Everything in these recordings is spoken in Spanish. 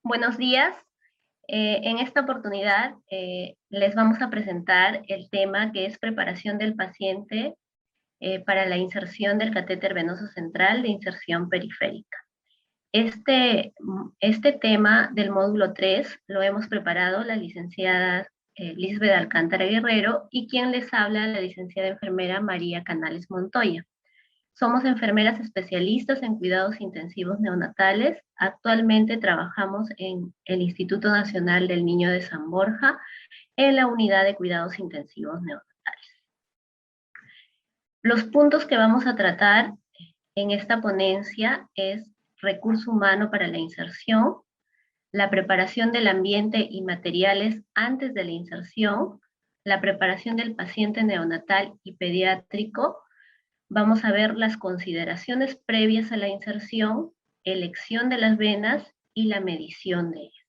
Buenos días. En esta oportunidad les vamos a presentar el tema que es preparación del paciente para la inserción del catéter venoso central de inserción periférica. Este tema del módulo 3 lo hemos preparado la licenciada Lisbeth Alcántara Guerrero y quien les habla la licenciada enfermera María Canales Montoya. Somos enfermeras especialistas en cuidados intensivos neonatales. Actualmente trabajamos en el Instituto Nacional del Niño de San Borja, en la unidad de cuidados intensivos neonatales. Los puntos que vamos a tratar en esta ponencia es recurso humano para la inserción, la preparación del ambiente y materiales antes de la inserción, la preparación del paciente neonatal y pediátrico. Vamos a ver las consideraciones previas a la inserción, elección de las venas y la medición de ellas.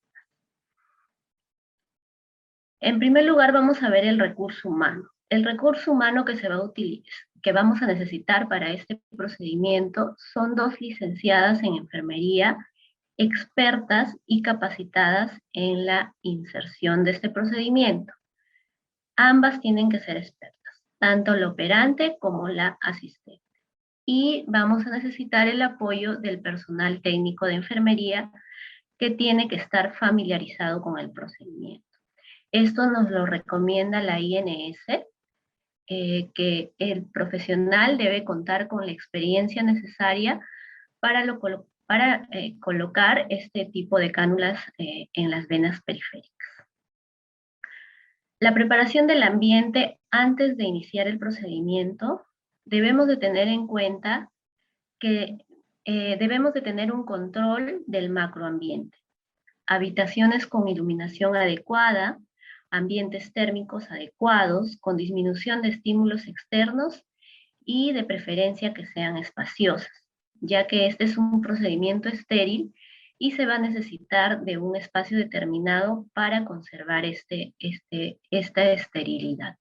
En primer lugar, vamos a ver el recurso humano. El recurso humano que vamos a necesitar para este procedimiento son 2 licenciadas en enfermería, expertas y capacitadas en la inserción de este procedimiento. Ambas tienen que ser expertas, tanto la operante como la asistente. Y vamos a necesitar el apoyo del personal técnico de enfermería que tiene que estar familiarizado con el procedimiento. Esto nos lo recomienda la INS, que el profesional debe contar con la experiencia necesaria para colocar este tipo de cánulas en las venas periféricas. La preparación del ambiente antes de iniciar el procedimiento, debemos de tener en cuenta que debemos de tener un control del macroambiente. Habitaciones con iluminación adecuada, ambientes térmicos adecuados, con disminución de estímulos externos y de preferencia que sean espaciosas, ya que este es un procedimiento estéril y se va a necesitar de un espacio determinado para conservar esta esterilidad.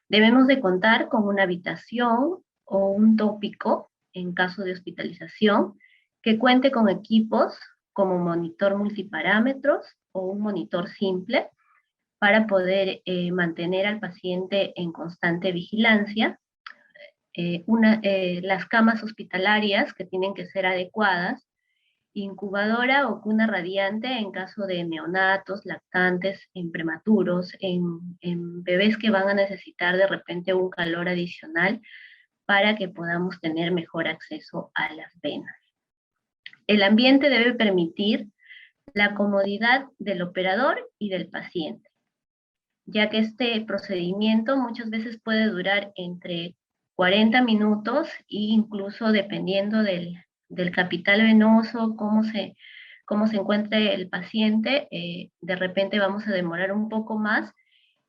Debemos de contar con una habitación o un tópico en caso de hospitalización que cuente con equipos como monitor multiparámetros o un monitor simple para poder mantener al paciente en constante vigilancia. Las camas hospitalarias que tienen que ser adecuadas, incubadora o cuna radiante en caso de neonatos, lactantes, en prematuros, en bebés que van a necesitar de repente un calor adicional para que podamos tener mejor acceso a las venas. El ambiente debe permitir la comodidad del operador y del paciente, ya que este procedimiento muchas veces puede durar entre 40 minutos e incluso dependiendo del capital venoso, cómo se encuentre el paciente, de repente vamos a demorar un poco más,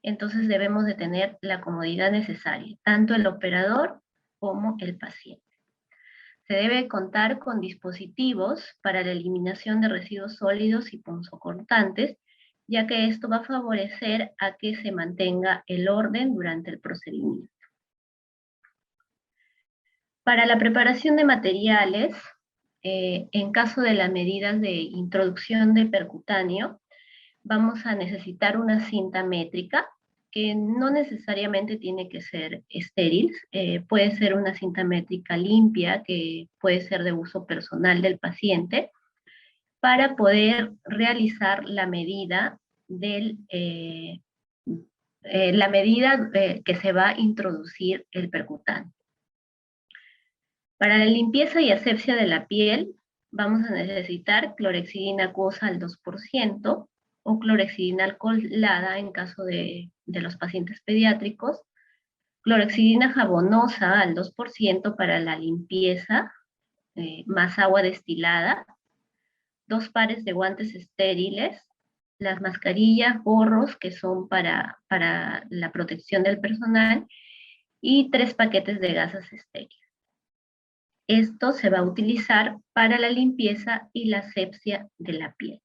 entonces debemos de tener la comodidad necesaria, tanto el operador como el paciente. Se debe contar con dispositivos para la eliminación de residuos sólidos y punzocortantes, ya que esto va a favorecer a que se mantenga el orden durante el procedimiento. Para la preparación de materiales, en caso de las medidas de introducción de percutáneo, vamos a necesitar una cinta métrica, que no necesariamente tiene que ser estéril, puede ser una cinta métrica limpia, que puede ser de uso personal del paciente, para poder realizar la medida que se va a introducir el percutáneo. Para la limpieza y asepsia de la piel, vamos a necesitar clorexidina acuosa al 2%, o clorexidina alcoholada en caso de los pacientes pediátricos, clorexidina jabonosa al 2% para la limpieza, más agua destilada, 2 pares de guantes estériles, las mascarillas, gorros que son para la protección del personal, y 3 paquetes de gasas estériles. Esto se va a utilizar para la limpieza y la asepsia de la piel.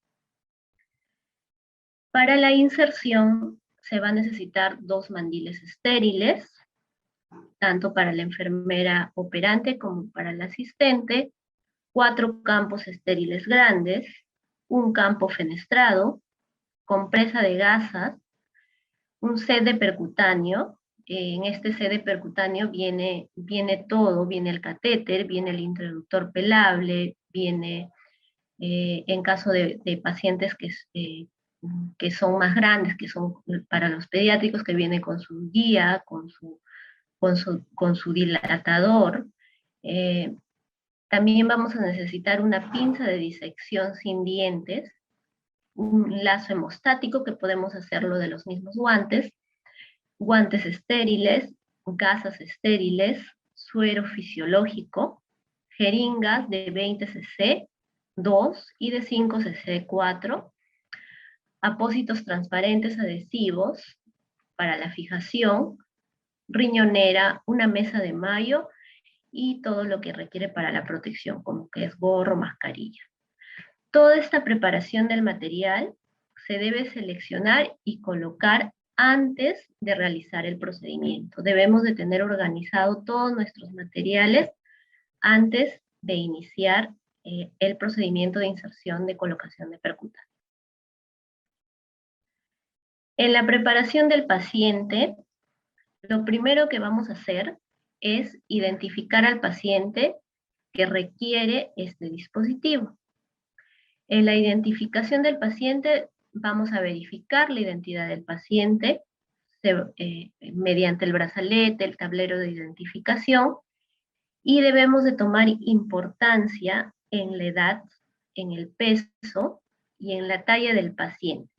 Para la inserción se va a necesitar 2 mandiles estériles, tanto para la enfermera operante como para el asistente, 4 campos estériles grandes, un campo fenestrado, compresa de gasas, un set de percutáneo. En este set de percutáneo viene todo, viene el catéter, viene el introductor pelable, viene, en caso de pacientes que son más grandes, que son para los pediátricos, que viene con su guía, con su dilatador. También vamos a necesitar una pinza de disección sin dientes, un lazo hemostático que podemos hacerlo de los mismos guantes, guantes estériles, gasas estériles, suero fisiológico, jeringas de 20 cc, 2 y de 5 cc, 4, apósitos transparentes adhesivos para la fijación, riñonera, una mesa de mayo y todo lo que requiere para la protección, como que es gorro, mascarilla. Toda esta preparación del material se debe seleccionar y colocar antes de realizar el procedimiento. Debemos de tener organizado todos nuestros materiales antes de iniciar el procedimiento de inserción de colocación de percutáneo. En la preparación del paciente, lo primero que vamos a hacer es identificar al paciente que requiere este dispositivo. En la identificación del paciente vamos a verificar la identidad del paciente mediante el brazalete, el tablero de identificación, y debemos de tomar importancia en la edad, en el peso y en la talla del paciente.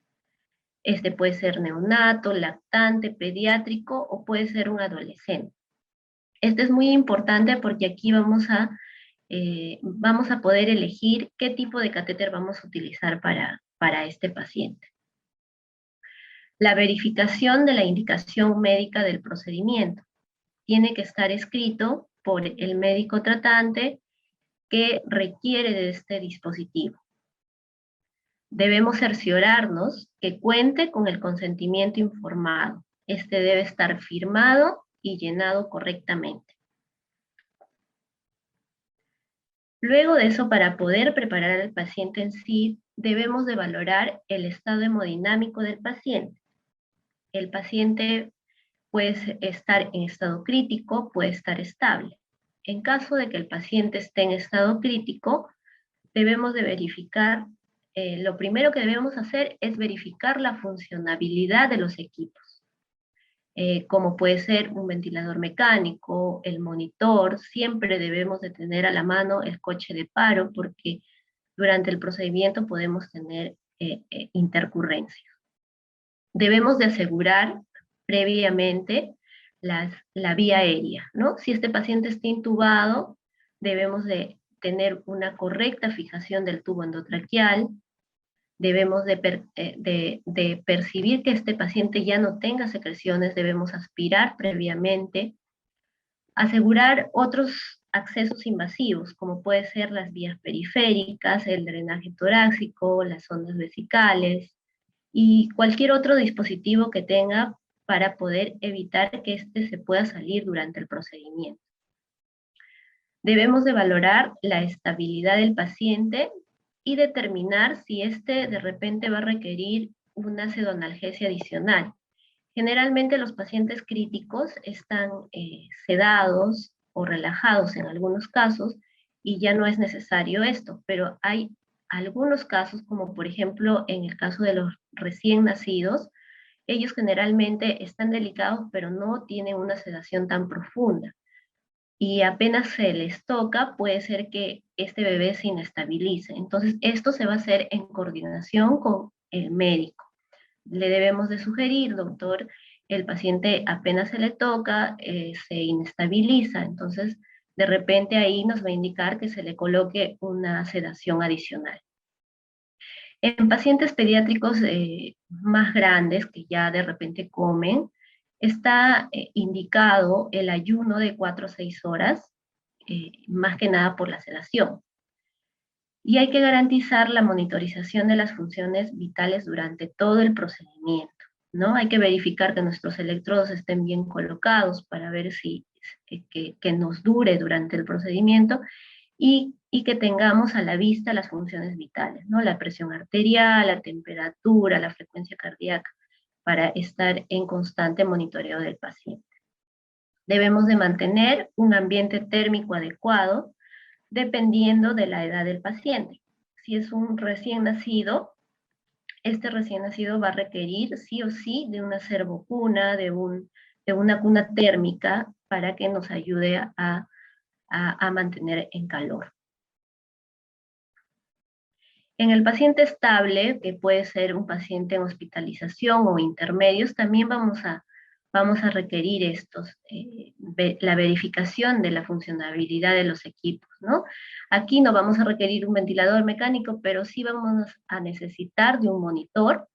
Este puede ser neonato, lactante, pediátrico o puede ser un adolescente. Este es muy importante porque aquí vamos a poder elegir qué tipo de catéter vamos a utilizar para este paciente. La verificación de la indicación médica del procedimiento. Tiene que estar escrito por el médico tratante que requiere de este dispositivo. Debemos cerciorarnos que cuente con el consentimiento informado. Este debe estar firmado y llenado correctamente. Luego de eso, para poder preparar al paciente en sí, debemos de valorar el estado hemodinámico del paciente. El paciente puede estar en estado crítico, puede estar estable. En caso de que el paciente esté en estado crítico, debemos de verificar, lo primero que debemos hacer es verificar la funcionabilidad de los equipos. Como puede ser un ventilador mecánico, el monitor, siempre debemos de tener a la mano el coche de paro porque durante el procedimiento podemos tener intercurrencias. Debemos de asegurar previamente la vía aérea, ¿no? Si este paciente está intubado, debemos de tener una correcta fijación del tubo endotraqueal, debemos de percibir que este paciente ya no tenga secreciones, debemos aspirar previamente, asegurar otros accesos invasivos, como puede ser las vías periféricas, el drenaje torácico, las ondas vesicales, y cualquier otro dispositivo que tenga para poder evitar que éste se pueda salir durante el procedimiento. Debemos de valorar la estabilidad del paciente y determinar si éste de repente va a requerir una sedonalgesia adicional. Generalmente los pacientes críticos están sedados o relajados en algunos casos y ya no es necesario esto, pero hay algunos casos, como por ejemplo en el caso de los recién nacidos, ellos generalmente están delicados pero no tienen una sedación tan profunda. Y apenas se les toca, puede ser que este bebé se inestabilice. Entonces, esto se va a hacer en coordinación con el médico. Le debemos de sugerir, doctor, el paciente apenas se le toca, se inestabiliza, entonces de repente ahí nos va a indicar que se le coloque una sedación adicional. En pacientes pediátricos más grandes, que ya de repente comen, está indicado el ayuno de 4 a 6 horas, más que nada por la sedación. Y hay que garantizar la monitorización de las funciones vitales durante todo el procedimiento, ¿no? Hay que verificar que nuestros electrodos estén bien colocados para ver si que nos dure durante el procedimiento y que tengamos a la vista las funciones vitales, ¿no? La presión arterial, la temperatura, la frecuencia cardíaca, para estar en constante monitoreo del paciente. Debemos de mantener un ambiente térmico adecuado dependiendo de la edad del paciente. Si es un recién nacido, este recién nacido va a requerir sí o sí de una servocuna, de una cuna térmica para que nos ayude a mantener en calor. En el paciente estable, que puede ser un paciente en hospitalización o intermedios, también vamos a requerir la verificación de la funcionabilidad de los equipos, ¿no? Aquí no vamos a requerir un ventilador mecánico, pero sí vamos a necesitar de un monitor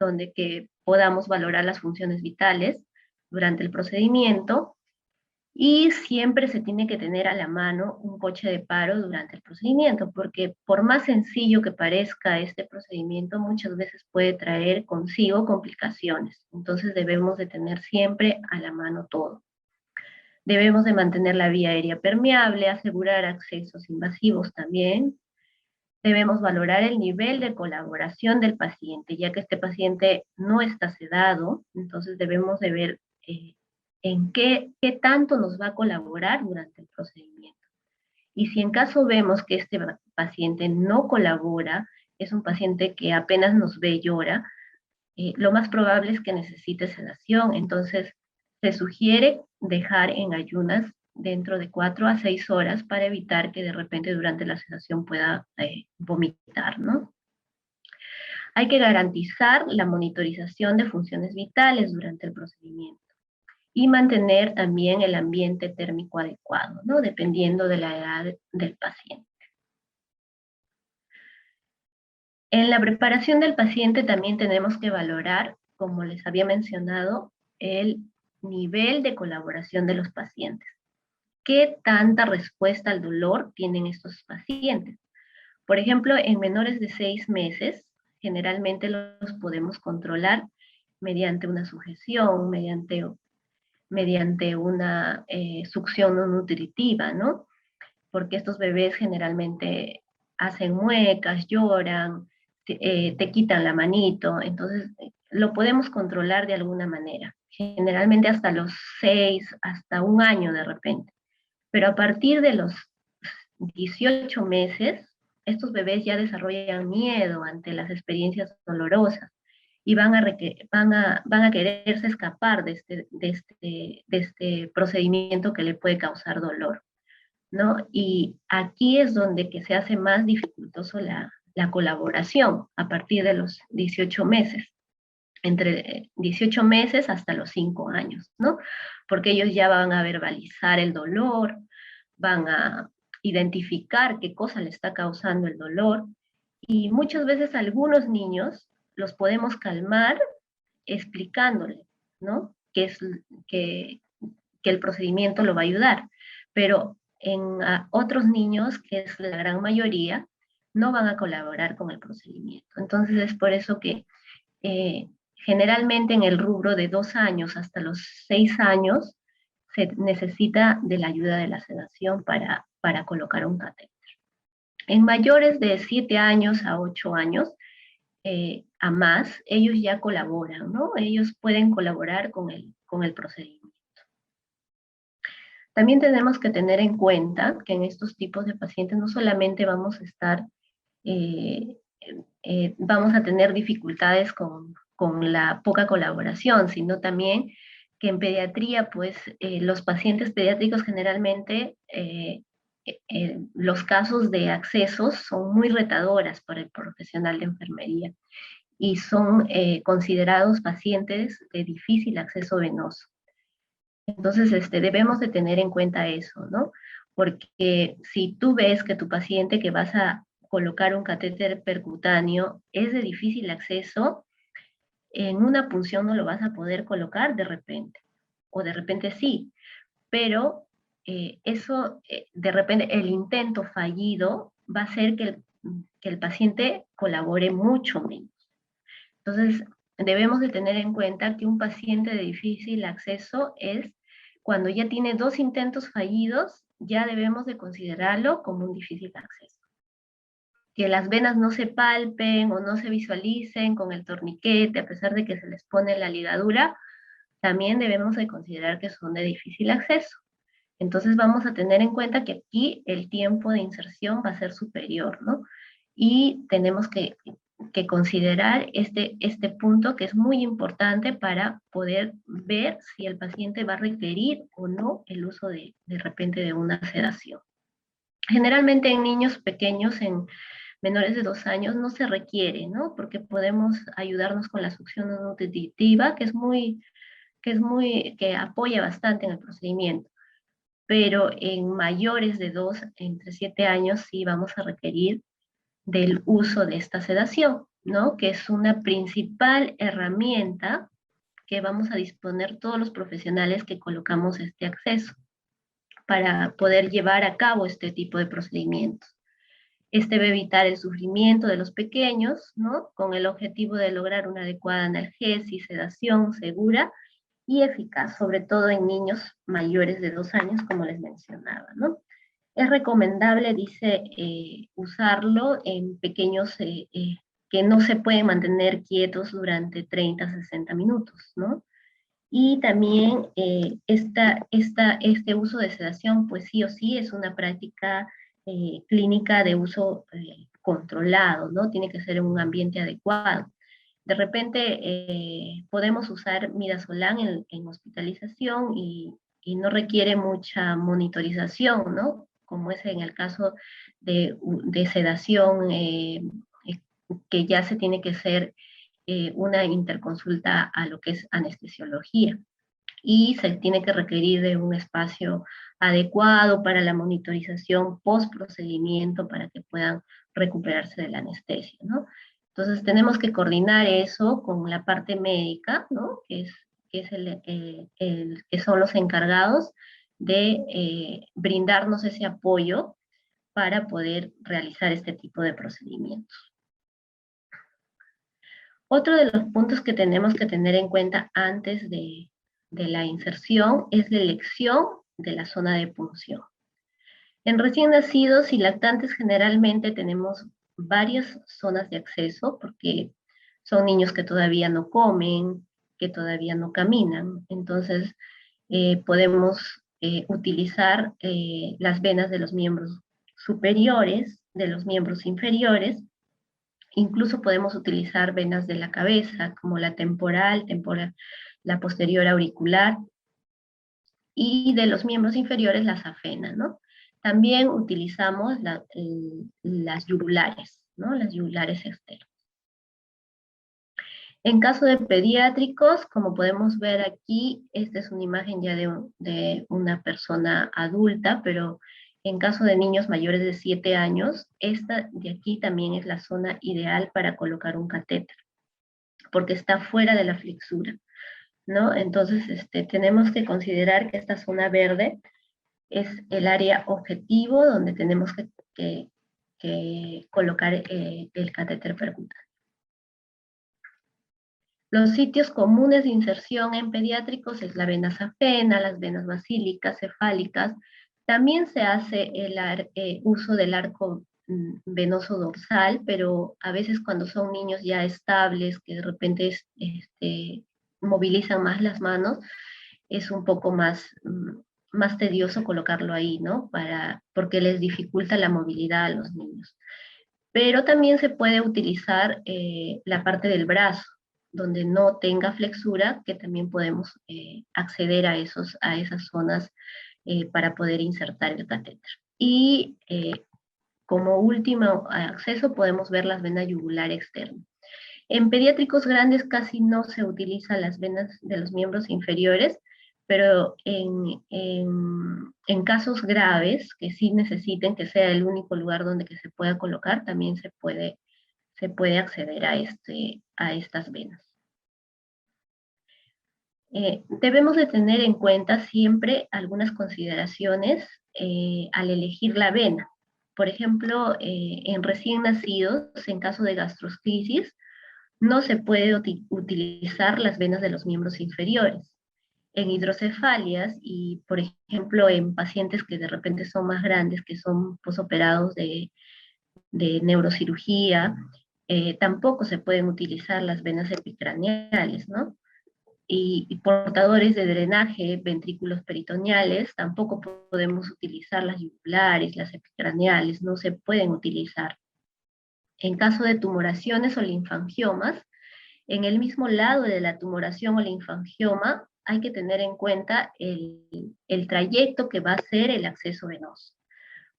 donde que podamos valorar las funciones vitales durante el procedimiento, y siempre se tiene que tener a la mano un coche de paro durante el procedimiento, porque por más sencillo que parezca este procedimiento, muchas veces puede traer consigo complicaciones. Entonces debemos de tener siempre a la mano todo. Debemos de mantener la vía aérea permeable, asegurar accesos invasivos también. Debemos valorar el nivel de colaboración del paciente, ya que este paciente no está sedado, entonces debemos de ver en qué tanto nos va a colaborar durante el procedimiento. Y si en caso vemos que este paciente no colabora, es un paciente que apenas nos ve y llora, lo más probable es que necesite sedación. Entonces, se sugiere dejar en ayunas dentro de 4 a 6 horas para evitar que de repente durante la sedación pueda vomitar, ¿no? Hay que garantizar la monitorización de funciones vitales durante el procedimiento y mantener también el ambiente térmico adecuado, ¿no? Dependiendo de la edad del paciente. En la preparación del paciente también tenemos que valorar, como les había mencionado, el nivel de colaboración de los pacientes. ¿Qué tanta respuesta al dolor tienen estos pacientes? Por ejemplo, en menores de 6 meses, generalmente los podemos controlar mediante una sujeción, mediante una succión no nutritiva, ¿no? Porque estos bebés generalmente hacen muecas, lloran, te quitan la manito, entonces lo podemos controlar de alguna manera, generalmente hasta los 6, hasta un año de repente. Pero a partir de los 18 meses, estos bebés ya desarrollan miedo ante las experiencias dolorosas y van a quererse escapar de este procedimiento que le puede causar dolor, ¿no? Y aquí es donde que se hace más dificultoso la colaboración a partir de los 18 meses, entre 18 meses hasta los 5 años, ¿no? Porque ellos ya van a verbalizar el dolor, van a identificar qué cosa le está causando el dolor, y muchas veces algunos niños los podemos calmar explicándoles, ¿no? Que, que el procedimiento lo va a ayudar, pero en otros niños, que es la gran mayoría, no van a colaborar con el procedimiento. Entonces es por eso que generalmente en el rubro de 2 años hasta los 6 años se necesita de la ayuda de la sedación para colocar un catéter. En mayores de 7 años a 8 años, a más, ellos ya colaboran, ¿no? Ellos pueden colaborar con el procedimiento. También tenemos que tener en cuenta que en estos tipos de pacientes no solamente vamos a estar, vamos a tener dificultades con la poca colaboración, sino también que en pediatría, pues, los pacientes pediátricos generalmente, los casos de accesos son muy retadoras para el profesional de enfermería y son considerados pacientes de difícil acceso venoso. Entonces, debemos de tener en cuenta eso, ¿no? Porque si tú ves que tu paciente que vas a colocar un catéter percutáneo es de difícil acceso, en una punción no lo vas a poder colocar de repente, o de repente sí, pero de repente, el intento fallido va a hacer que el paciente colabore mucho menos. Entonces, debemos de tener en cuenta que un paciente de difícil acceso es cuando ya tiene 2 intentos fallidos ya debemos de considerarlo como un difícil acceso. Que las venas no se palpen o no se visualicen con el torniquete, a pesar de que se les pone la ligadura, también debemos de considerar que son de difícil acceso. Entonces vamos a tener en cuenta que aquí el tiempo de inserción va a ser superior, ¿no? Y tenemos que considerar este punto que es muy importante para poder ver si el paciente va a requerir o no el uso de repente de una sedación. Generalmente en niños pequeños, en menores de 2 años, no se requiere, ¿no? Porque podemos ayudarnos con la succión no nutritiva, que apoya bastante en el procedimiento. Pero en mayores de 2, entre 7 años, sí vamos a requerir del uso de esta sedación, ¿no? Que es una principal herramienta que vamos a disponer todos los profesionales que colocamos este acceso para poder llevar a cabo este tipo de procedimientos. Este va a evitar el sufrimiento de los pequeños, ¿no? Con el objetivo de lograr una adecuada analgesia y sedación segura y eficaz, sobre todo en niños mayores de 2 años, como les mencionaba, ¿no? Es recomendable, dice, usarlo en pequeños que no se pueden mantener quietos durante 30 a 60 minutos, ¿no? Y también este uso de sedación, pues sí o sí, es una práctica clínica de uso controlado, ¿no? Tiene que ser en un ambiente adecuado. De repente podemos usar midazolam en hospitalización y no requiere mucha monitorización, ¿no? Como es en el caso de sedación, que ya se tiene que hacer una interconsulta a lo que es anestesiología. Y se tiene que requerir de un espacio adecuado para la monitorización post procedimiento para que puedan recuperarse de la anestesia, ¿no? Entonces tenemos que coordinar eso con la parte médica, ¿no? Que son los encargados de brindarnos ese apoyo para poder realizar este tipo de procedimientos. Otro de los puntos que tenemos que tener en cuenta antes de la inserción es la elección de la zona de punción. En recién nacidos y lactantes generalmente tenemos varias zonas de acceso porque son niños que todavía no comen, que todavía no caminan. Entonces podemos utilizar las venas de los miembros superiores, de los miembros inferiores. Incluso podemos utilizar venas de la cabeza, como la temporal, la posterior auricular, y de los miembros inferiores la safena, ¿no? También utilizamos las yugulares, ¿no? Las yugulares externas. En caso de pediátricos, como podemos ver aquí, esta es una imagen ya de una persona adulta, pero en caso de niños mayores de 7 años, esta de aquí también es la zona ideal para colocar un catéter, porque está fuera de la flexura, ¿no? Entonces, tenemos que considerar que esta zona verde es el área objetivo donde tenemos que colocar el catéter percutáneo. Los sitios comunes de inserción en pediátricos es la vena safena, las venas basílicas, cefálicas. También se hace el uso del arco venoso dorsal, pero a veces cuando son niños ya estables, que de repente movilizan más las manos, es un poco más tedioso colocarlo ahí, ¿no? Porque les dificulta la movilidad a los niños. Pero también se puede utilizar la parte del brazo, donde no tenga flexura, que también podemos acceder a esas zonas para poder insertar el catéter. Y como último acceso podemos ver las venas yugular externas. En pediátricos grandes casi no se utilizan las venas de los miembros inferiores, pero en casos graves, que sí necesiten que sea el único lugar donde que se pueda colocar, también se puede acceder a estas venas. Debemos de tener en cuenta siempre algunas consideraciones al elegir la vena. Por ejemplo, en recién nacidos, en caso de gastroscrisis, no se puede utilizar las venas de los miembros inferiores. en hidrocefalias y, por ejemplo, en pacientes que de repente son más grandes, que son posoperados de neurocirugía, tampoco se pueden utilizar las venas epicraneales, ¿no? Y portadores de drenaje, ventrículos peritoneales, tampoco podemos utilizar las yugulares, las epicraneales, no se pueden utilizar. En caso de tumoraciones o linfangiomas, en el mismo lado de la tumoración o linfangioma, hay que tener en cuenta el trayecto que va a ser el acceso venoso.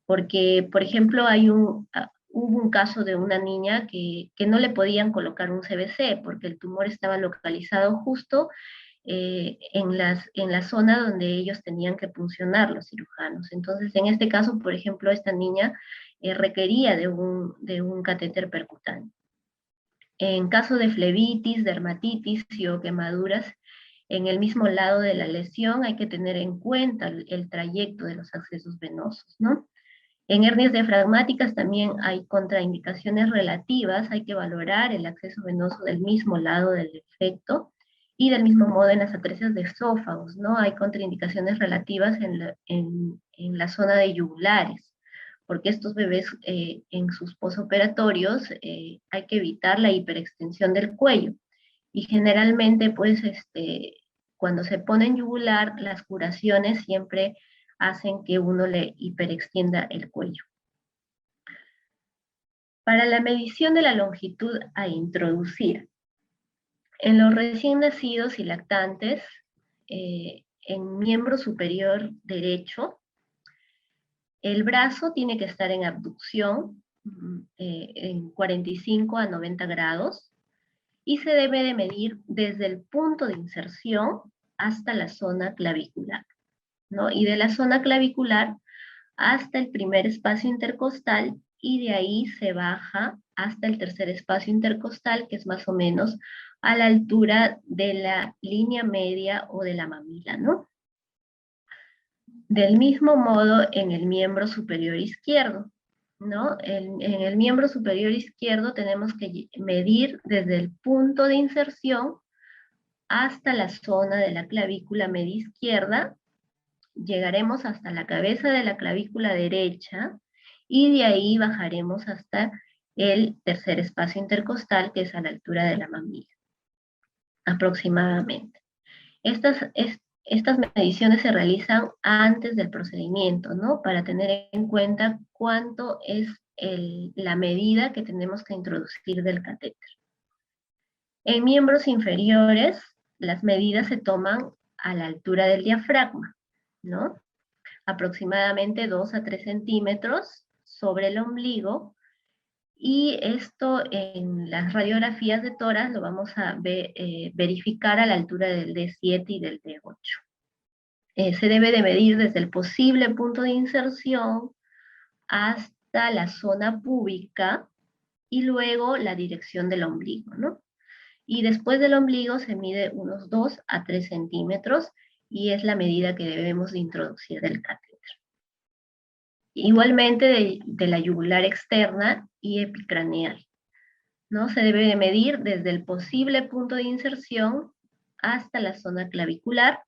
Porque, por ejemplo, hubo un caso de una niña que no le podían colocar un CBC porque el tumor estaba localizado justo en la zona donde ellos tenían que puncionar los cirujanos. Entonces, en este caso, por ejemplo, esta niña requería de un catéter percutáneo. En caso de flebitis, dermatitis o quemaduras, en el mismo lado de la lesión hay que tener en cuenta el trayecto de los accesos venosos, ¿no? En hernias diafragmáticas también hay contraindicaciones relativas, hay que valorar el acceso venoso del mismo lado del defecto, y del mismo modo en las atresias de esófagos, ¿no? Hay contraindicaciones relativas en la zona de yugulares, porque estos bebés en sus posoperatorios hay que evitar la hiperextensión del cuello. Y generalmente, pues, cuando se pone en yugular, las curaciones siempre hacen que uno le hiperextienda el cuello. Para la medición de la longitud a introducir, en los recién nacidos y lactantes, en miembro superior derecho, el brazo tiene que estar en abducción, en 45 a 90 grados, y se debe de medir desde el punto de inserción hasta la zona clavicular, ¿no? Y de la zona clavicular hasta el primer espacio intercostal, y de ahí se baja hasta el tercer espacio intercostal, que es más o menos a la altura de la línea media o de la mamila, ¿no? Del mismo modo en el miembro superior izquierdo, ¿no? En el miembro superior izquierdo tenemos que medir desde el punto de inserción hasta la zona de la clavícula media izquierda, llegaremos hasta la cabeza de la clavícula derecha, y de ahí bajaremos hasta el tercer espacio intercostal, que es a la altura de la mamila, aproximadamente. Estas mediciones se realizan antes del procedimiento, ¿no? Para tener en cuenta cuánto es la medida que tenemos que introducir del catéter. En miembros inferiores, las medidas se toman a la altura del diafragma, ¿no? Aproximadamente 2 a 3 centímetros sobre el ombligo, y esto en las radiografías de tórax lo vamos a verificar a la altura del D7 y del D8. Se debe de medir desde el posible punto de inserción hasta la zona púbica y luego la dirección del ombligo, ¿no? Y después del ombligo se mide unos 2 a 3 centímetros, y es la medida que debemos de introducir del catéter. Igualmente de la yugular externa y epicraneal, ¿no? Se debe de medir desde el posible punto de inserción hasta la zona clavicular.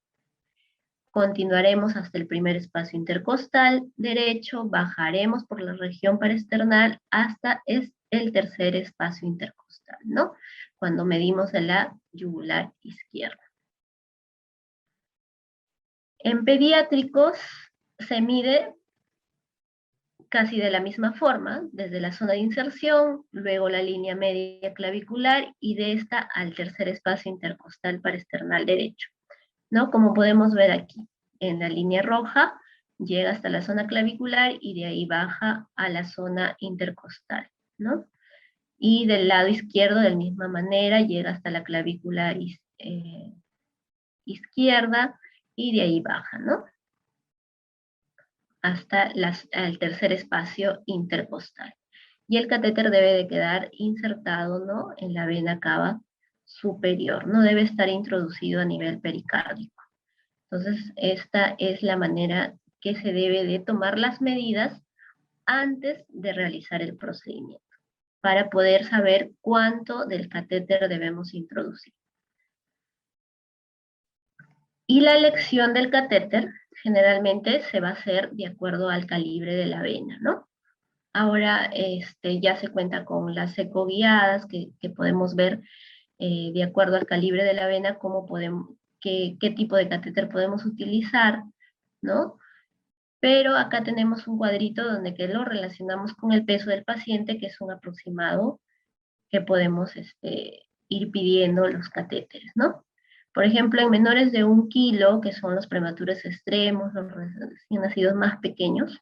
Continuaremos hasta el primer espacio intercostal derecho, bajaremos por la región paraesternal hasta el tercer espacio intercostal, ¿no? Cuando medimos de la yugular izquierda. En pediátricos se mide casi de la misma forma, desde la zona de inserción, luego la línea media clavicular, y de esta al tercer espacio intercostal paraesternal derecho, ¿no? Como podemos ver aquí, en la línea roja, llega hasta la zona clavicular y de ahí baja a la zona intercostal, ¿no? Y del lado izquierdo, de la misma manera, llega hasta la clavícula izquierda y de ahí baja, ¿no? Hasta el tercer espacio intercostal. Y el catéter debe de quedar insertado, ¿no?, en la vena cava superior, no debe estar introducido a nivel pericárdico. Entonces, esta es la manera que se debe de tomar las medidas antes de realizar el procedimiento, para poder saber cuánto del catéter debemos introducir. Y la elección del catéter generalmente se va a hacer de acuerdo al calibre de la vena, ¿no? Ahora ya se cuenta con las ecoguiadas que podemos ver de acuerdo al calibre de la vena cómo podemos, qué tipo de catéter podemos utilizar, ¿no? Pero acá tenemos un cuadrito donde que lo relacionamos con el peso del paciente, que es un aproximado que podemos ir pidiendo los catéteres, ¿no? Por ejemplo, en menores de 1 kilo, que son los prematuros extremos, los recién nacidos más pequeños,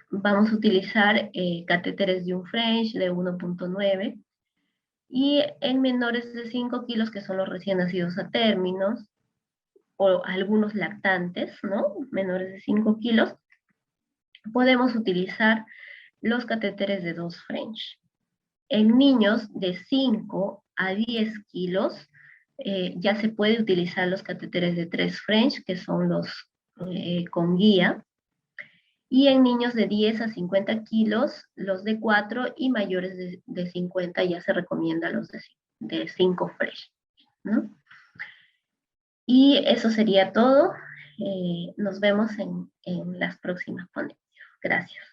vamos a utilizar catéteres de un French de 1,9. Y en menores de 5 kilos, que son los recién nacidos a términos, o algunos lactantes, ¿no? Menores de 5 kilos, podemos utilizar los catéteres de 2 French. En niños de 5 a 10 kilos, ya se puede utilizar los catéteres de 3 French, que son los con guía, y en niños de 10 a 50 kilos, los de 4, y mayores de 50 ya se recomienda los de 5 Fresh, ¿no? Y eso sería todo. Nos vemos en las próximas ponencias. Gracias.